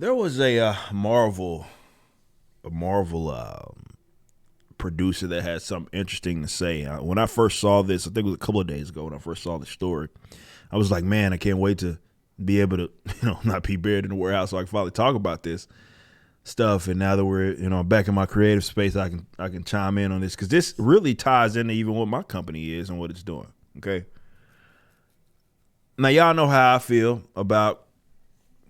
There was a Marvel producer that had something interesting to say. When I first saw this, I think it was a couple of days ago when I first saw the story. I was like, man, I can't wait to be able to, not be buried in the warehouse so I can finally talk about this stuff. And now that we're, back in my creative space, I can chime in on this because this really ties into even what my company is and what it's doing. Okay. Now y'all know how I feel about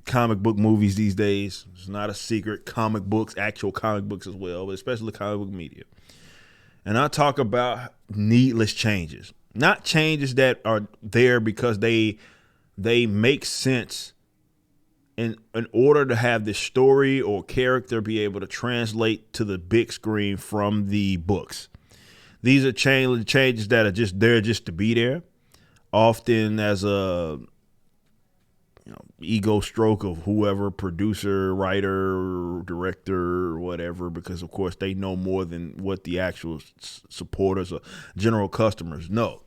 comic book movies these days. It's not a secret. Comic books, actual comic books as well, but especially comic book media. And I talk about needless changes, not changes that are there because they make sense in order to have this story or character be able to translate to the big screen from the books. These are changes that are just there just to be there, often as a ego stroke of whoever, producer, writer, director, or whatever, because of course they know more than what the actual supporters or general customers know.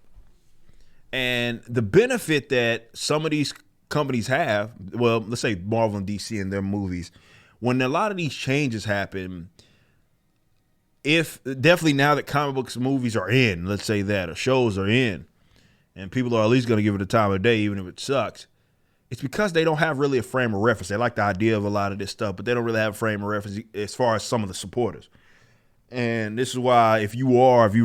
And the benefit that some of these companies have, well, let's say Marvel and DC and their movies, when a lot of these changes happen, if definitely now that comic books movies are in, let's say that, or shows are in, and people are at least going to give it the time of day, even if it sucks, it's because they don't have really a frame of reference. They like the idea of a lot of this stuff, but they don't really have a frame of reference as far as some of the supporters. And this is why if you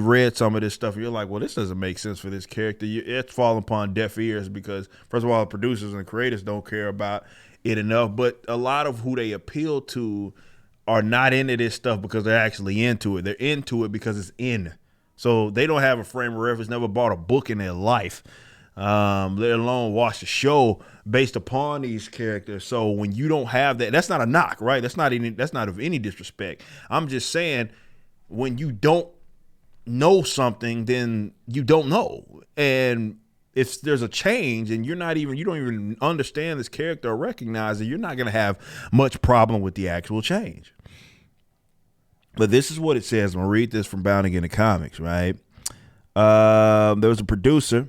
read some of this stuff, you're like, well, this doesn't make sense for this character. It's falling upon deaf ears because, first of all, the producers and creators don't care about it enough. But a lot of who they appeal to are not into this stuff because they're actually into it. They're into it because it's in. So they don't have a frame of reference, never bought a book in their life, let alone watch the show based upon these characters. So when you don't have that, that's not a knock, right? That's not of any disrespect. I'm just saying, when you don't know something, then you don't know. And if there's a change and you don't even understand this character or recognize it, you're not going to have much problem with the actual change. But this is what it says. I'm going to read this from Bounding into Comics, right? There was a producer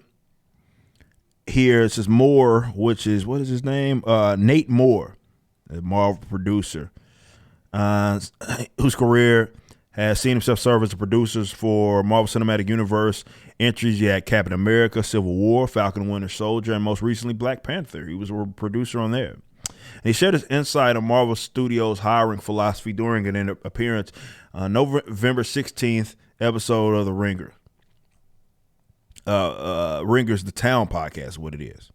here. It says Moore, which is, what is his name? Nate Moore, a Marvel producer, whose career has seen himself serve as the producers for Marvel Cinematic Universe entries. You had Captain America, Civil War, Falcon and Winter Soldier, and most recently Black Panther. He was a producer on there. And he shared his insight on Marvel Studios' hiring philosophy during an appearance on November 16th episode of The Ringer. Ringer's The Town podcast, what it is.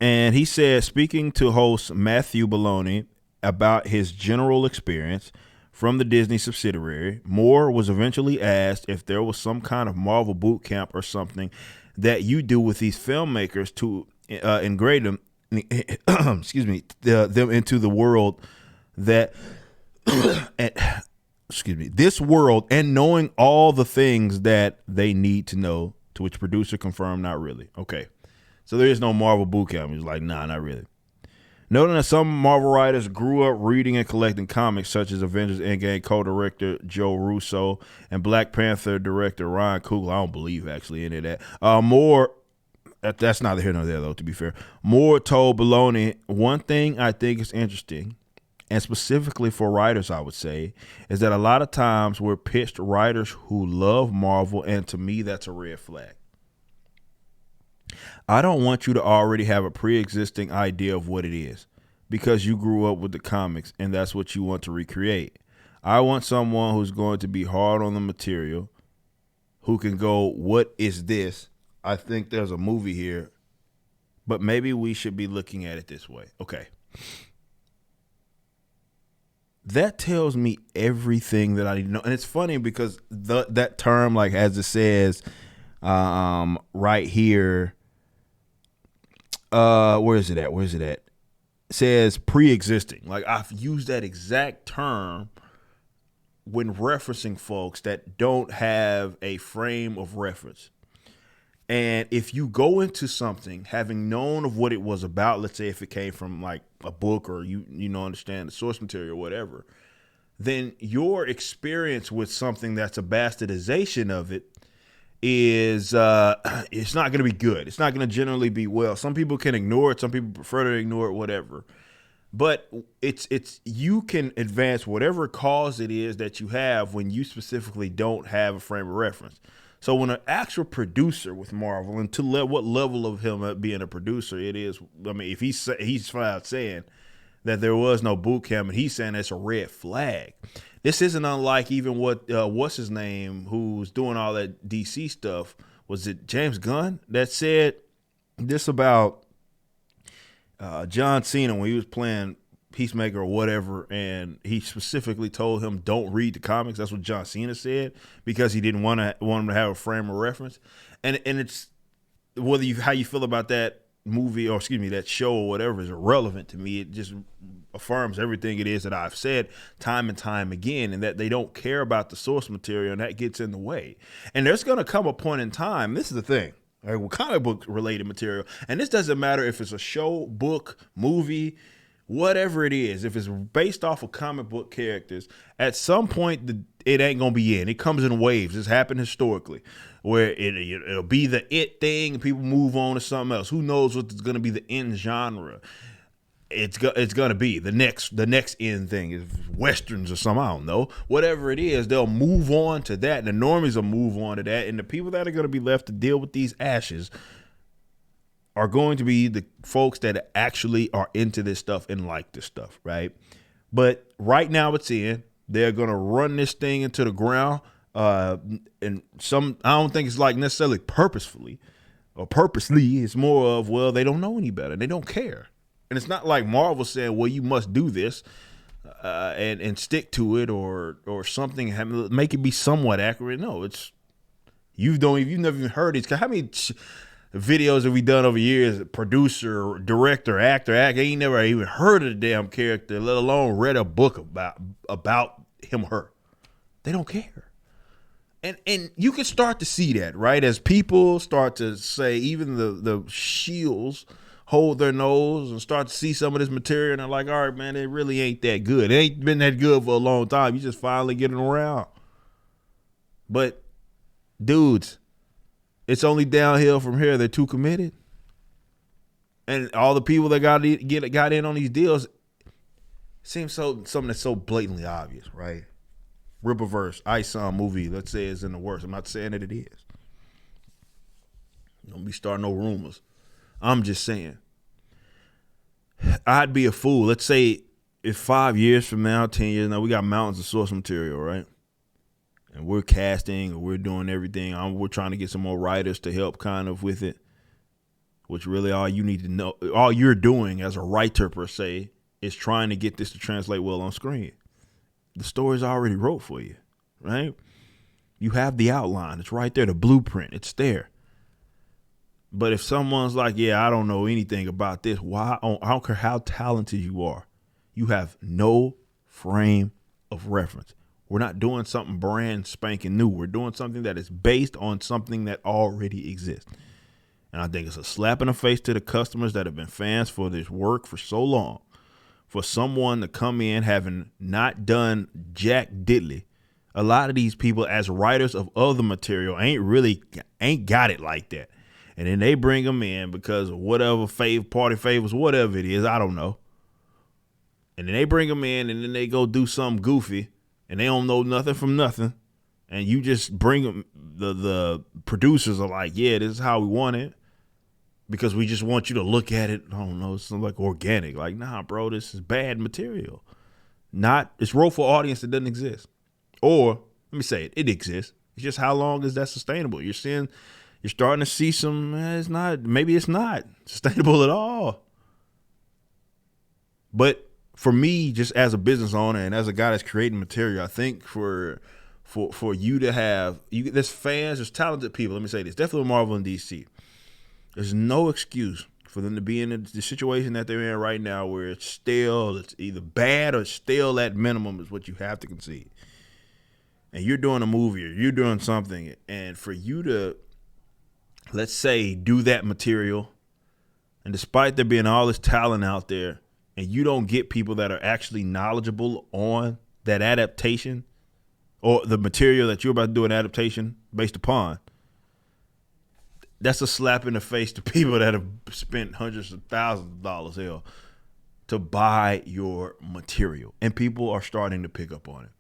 And he said, speaking to host Matthew Baloney about his general experience from the Disney subsidiary, Moore was eventually asked if there was some kind of Marvel boot camp or something that you do with these filmmakers to integrate them, them into the world that, this world, and knowing all the things that they need to know. To which producer confirmed, not really. Okay, so there is no Marvel boot camp. He was like, nah, not really. Noting that some Marvel writers grew up reading and collecting comics, such as Avengers Endgame co-director Joe Russo and Black Panther director Ryan Coogler. I don't believe actually any of that. Moore, that's neither here nor there though, to be fair. Moore told Baloney, one thing I think is interesting, and specifically for writers, I would say, is that a lot of times we're pitched writers who love Marvel, and to me, that's a red flag. I don't want you to already have a pre-existing idea of what it is because you grew up with the comics and that's what you want to recreate. I want someone who's going to be hard on the material, who can go, what is this? I think there's a movie here, but maybe we should be looking at it this way. Okay. That tells me everything that I need to know. And it's funny because that term, like as it says right here, where is it at? It says pre-existing. Like I've used that exact term when referencing folks that don't have a frame of reference. And if you go into something having known of what it was about, let's say if it came from like a book or you understand the source material or whatever, then your experience with something that's a bastardization of it is it's not going to be good. It's not going to generally be well. Some people can ignore it. Some people prefer to ignore it, whatever. But it's you can advance whatever cause it is that you have when you specifically don't have a frame of reference. So when an actual producer with Marvel, and what level of him being a producer it is, I mean, if he's flat saying that there was no boot camp, and he's saying that's a red flag. This isn't unlike even what what's his name, who's doing all that DC stuff. Was it James Gunn that said this about John Cena when he was playing Peacemaker or whatever, and he specifically told him don't read the comics. That's what John Cena said because he didn't want him to have a frame of reference. And it's how you feel about that movie, or excuse me, that show or whatever, is irrelevant to me. It just affirms everything it is that I've said time and time again, and that they don't care about the source material, and that gets in the way. And there's going to come a point in time. This is the thing. Right, with comic book related material, and this doesn't matter if it's a show, book, movie, whatever it is, if it's based off of comic book characters, at some point it ain't gonna be in. It comes in waves. It's happened historically, where it'll be the it thing, and people move on to something else. Who knows what's gonna be the end genre? It's gonna be the next end thing is westerns or something. I don't know. Whatever it is, they'll move on to that. And the normies will move on to that, and the people that are gonna be left to deal with these ashes are going to be the folks that actually are into this stuff and like this stuff, right? But right now it's in. They're gonna run this thing into the ground, and I don't think it's like necessarily purposefully or purposely. It's more of, well, they don't know any better. They don't care. And it's not like Marvel saying, well, you must do this and stick to it or something, make it be somewhat accurate. No, it's you've never even heard it. How many videos have we done over years? Producer, director, actor, ain't never even heard of the damn character, let alone read a book about him or her. They don't care. And you can start to see that, right? As people start to say, even the shields hold their nose and start to see some of this material, and they're like, all right, man, it really ain't that good. It ain't been that good for a long time. You just finally getting around. But dudes, it's only downhill from here. They're too committed. And all the people that got in on these deals, seems something that's so blatantly obvious, right? Rippaverse, Isom movie, let's say is in the works. I'm not saying that it is. Don't be starting no rumors. I'm just saying, I'd be a fool. Let's say if 5 years from now, 10 years now, we got mountains of source material, right? And we're casting, or we're doing everything. We're trying to get some more writers to help kind of with it, which really all you need to know, all you're doing as a writer per se, is trying to get this to translate well on screen. The story's already wrote for you, right? You have the outline. It's right there, the blueprint. It's there. But if someone's like, yeah, I don't know anything about this, why? I don't care how talented you are. You have no frame of reference. We're not doing something brand spanking new. We're doing something that is based on something that already exists. And I think it's a slap in the face to the customers that have been fans for this work for so long. For someone to come in having not done jack diddly. A lot of these people as writers of other material ain't got it like that. And then they bring them in because of whatever party favors, whatever it is, I don't know. And then they bring them in, and then they go do something goofy, and they don't know nothing from nothing. And you just bring them, the producers are like, yeah, this is how we want it. Because we just want you to look at it, I don't know, it's like organic. Like, nah, bro, this is bad material. It's wrote for an audience that doesn't exist. Or, let me say it exists. It's just how long is that sustainable? You're starting to see maybe it's not sustainable at all. But for me, just as a business owner and as a guy that's creating material, I think for you to have, there's fans, there's talented people. Let me say this, definitely Marvel and DC. There's no excuse for them to be in the situation that they're in right now, where it's stale, it's either bad or stale at minimum is what you have to concede. And you're doing a movie or you're doing something, and for you to, let's say, do that material, and despite there being all this talent out there, and you don't get people that are actually knowledgeable on that adaptation or the material that you're about to do an adaptation based upon, that's a slap in the face to people that have spent hundreds of thousands of dollars. Hell, to buy your material, and people are starting to pick up on it.